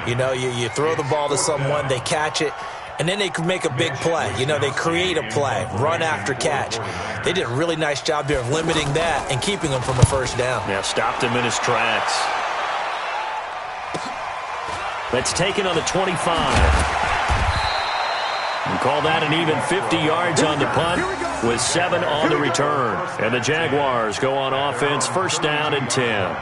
You know, you throw the ball to someone, they catch it, and then they can make a big play. You know, they create a play, run after catch. They did a really nice job there of limiting that and keeping him from a first down. Yeah, stopped him in his tracks. That's taken on the 25. And call that an even 50 yards on the punt with 7 on the return. And the Jaguars go on offense, first down and 10.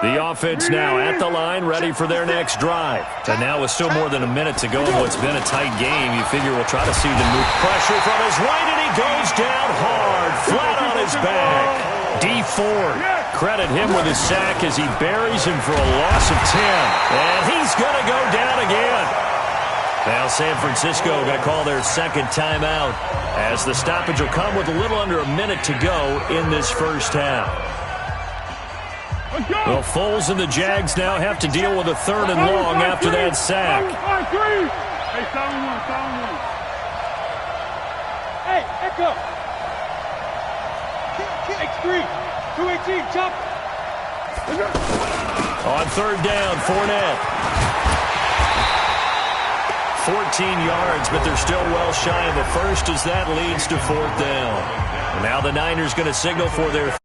The offense now at the line, ready for their next drive. And now with still more than a minute to go in what's been a tight game, you figure we'll try to see them move. Pressure from his right, and he goes down hard, flat on his back. D Ford, credit him with his sack as he buries him for a loss of 10. And he's going to go down again. Now San Francisco going to call their second timeout as the stoppage will come with a little under a minute to go in this first half. Well, Foles and the Jags now have to deal with a third and long after that sack. Hey, Echo. X3, 218, chop. On third down, Fournette. 14 yards, but they're still well shy of the first as that leads to fourth down. And now the Niners going to signal for their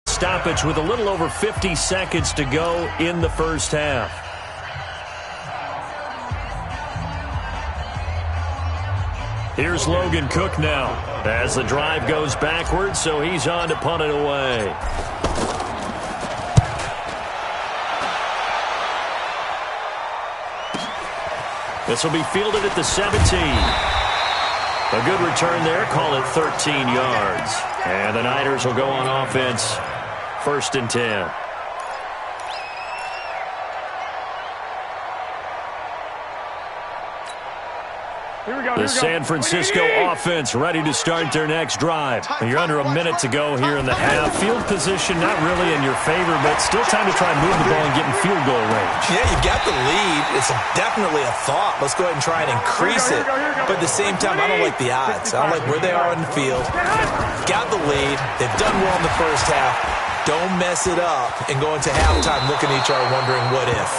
stoppage with a little over 50 seconds to go in the first half. Here's Logan Cook now as the drive goes backwards, so he's on to punt it away. This will be fielded at the 17. A good return there, call it 13 yards. And the Niners will go on offense. First and 10. The San Francisco offense ready to start their next drive. You're under a minute to go here in the half. Field position not really in your favor, but still time to try and move the ball and get in field goal range. Yeah, you've got the lead. It's definitely a thought. Let's go ahead and try and increase it. But at the same time, I don't like the odds. I don't like where they are on the field. Got the lead. They've done well in the first half. Don't mess it up and go into halftime looking at each other wondering what if.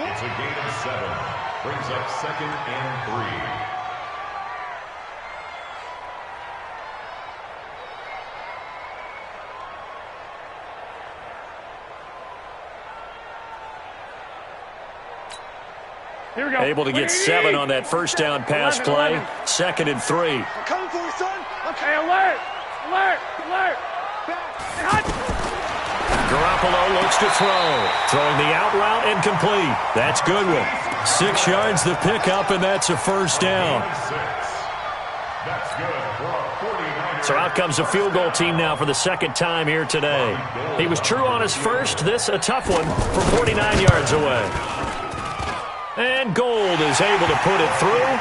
It's a gain of 7. Brings up second and 3. Able to get 7 on that first down pass play. Second and 3. I'm coming for you, son. Okay, alert. Garoppolo looks to throw. Throwing the out route and complete. That's good one. 6 yards the pickup, and that's a first down. That's good for a 49. So out comes a field goal team now for the second time here today. He was true on his first. This a tough one from 49 yards away. And Gold is able to put it through.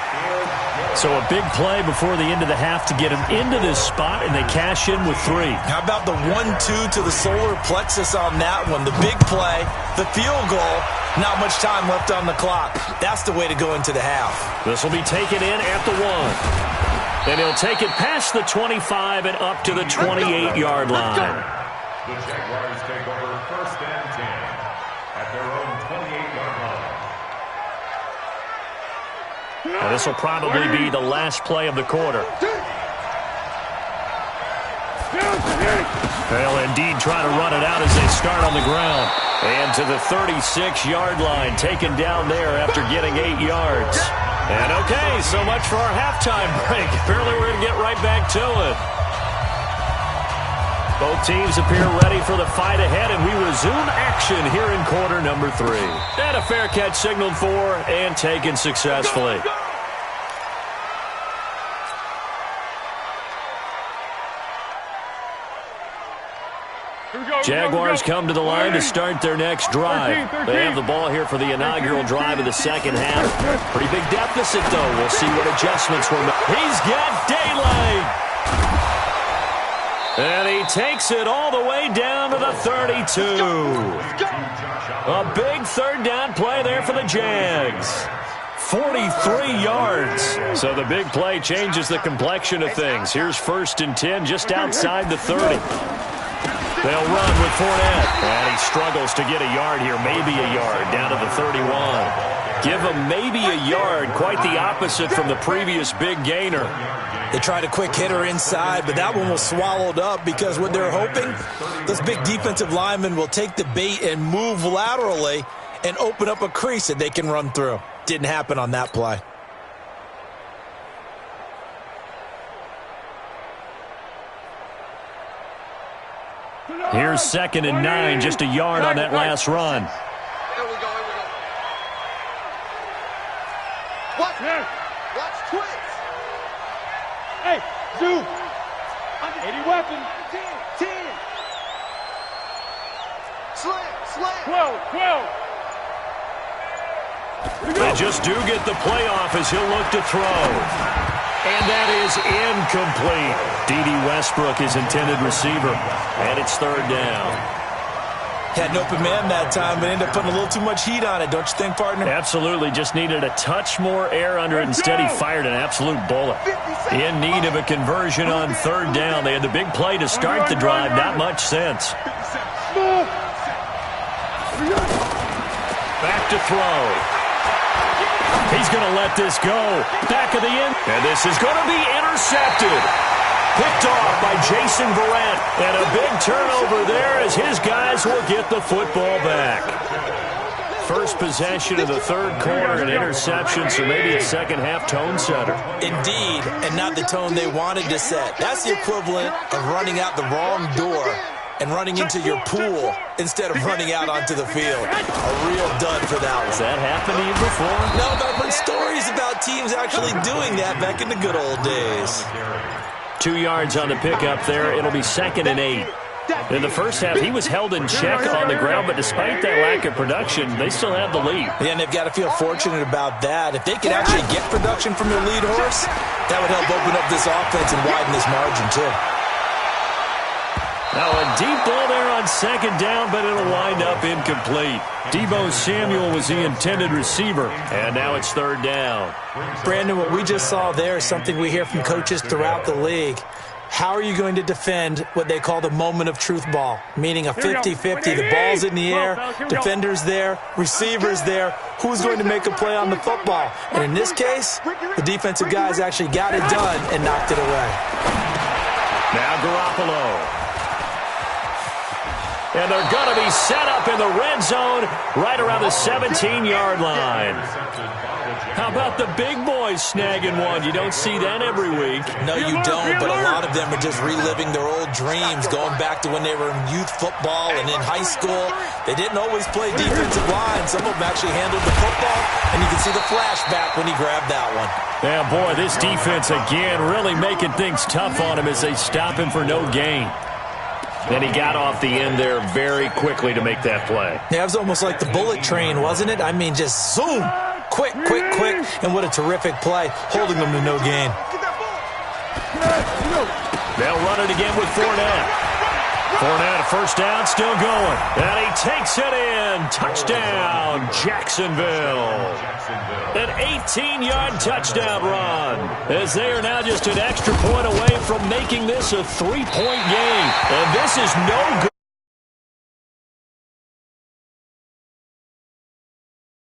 So a big play before the end of the half to get him into this spot, and they cash in with 3. How about the 1-2 to the solar plexus on that one? The big play, the field goal, not much time left on the clock. That's the way to go into the half. This will be taken in at the 1. And he'll take it past the 25 and up to the 28-yard line. The Jaguars take over first and 10 at their own 28-yard line. And this will probably be the last play of the quarter. They'll indeed try to run it out as they start on the ground. And to the 36-yard line, taken down there after getting 8 yards. And okay, so much for our halftime break. Apparently we're going to get right back to it. Both teams appear ready for the fight ahead, and we resume action here in quarter number 3. And a fair catch signaled for and taken successfully. Jaguars come to the line to start their next drive. They have the ball here for the inaugural drive of the second half. Pretty big deficit, though. We'll see what adjustments were made. He's got daylight. And he takes it all the way down to the 32. A big third down play there for the Jags. 43 yards. So the big play changes the complexion of things. Here's 1st and 10 just outside the 30. They'll run with Fournette. And he struggles to get a yard here. Maybe a yard down to the 31. Give him maybe a yard. Quite the opposite from the previous big gainer. They tried a quick hitter inside, but that one was swallowed up because what they're hoping, those big defensive linemen will take the bait and move laterally and open up a crease that they can run through. Didn't happen on that play. Here's 2nd and 9, just a yard on that last run. Here we go. Watch twins. Hey, Zoo. 80 weapons. 10. Slam. 12. They just do get the playoff as he'll look to throw. And that is incomplete. D.D. Westbrook is intended receiver. And it's 3rd down. Had an open man that time, but ended up putting a little too much heat on it, don't you think, partner? Absolutely. Just needed a touch more air under it. Instead, he fired an absolute bullet. In need of a conversion on 3rd down. They had the big play to start the drive. Not much sense. Back to throw. He's going to let this go. Back of the end. And this is going to be intercepted. Picked off by Jason Verrett. And a big turnover there as his guys will get the football back. First possession of the 3rd quarter, an interception, so maybe a second-half tone setter. Indeed, and not the tone they wanted to set. That's the equivalent of running out the wrong door and running into your pool instead of running out onto the field. A real dud for that one. Has that happened to you before? No, but I've heard stories about teams actually doing that back in the good old days. 2 yards on the pickup there. It'll be 2nd and 8. In the first half, he was held in check on the ground, but despite that lack of production, they still have the lead. Yeah, and they've got to feel fortunate about that. If they could actually get production from their lead horse, that would help open up this offense and widen this margin, too. Now a deep ball there on 2nd down, but it'll wind up incomplete. Deebo Samuel was the intended receiver, and now it's 3rd down. Brandon, what we just saw there is something we hear from coaches throughout the league. How are you going to defend what they call the moment of truth ball, meaning a 50-50? The ball's in the air, defender's there, receiver's there. Who's going to make a play on the football? And in this case, the defensive guys actually got it done and knocked it away. Now Garoppolo. And they're going to be set up in the red zone right around the 17-yard line. How about the big boys snagging one? You don't see that every week. No, you don't, but a lot of them are just reliving their old dreams, going back to when they were in youth football and in high school. They didn't always play defensive line. Some of them actually handled the football, and you can see the flashback when he grabbed that one. Yeah, boy, this defense again really making things tough on him as they stop him for no gain. And he got off the end there very quickly to make that play. Yeah, it was almost like the bullet train, wasn't it? I mean, just zoom. Quick. And what a terrific play, holding them to no gain. They'll run it again with Fournette. Fournette, first down, still going. And he takes it in. Touchdown, Jacksonville. An 18-yard touchdown run, as they are now just an extra point away from making this a 3-point game. And this is no good.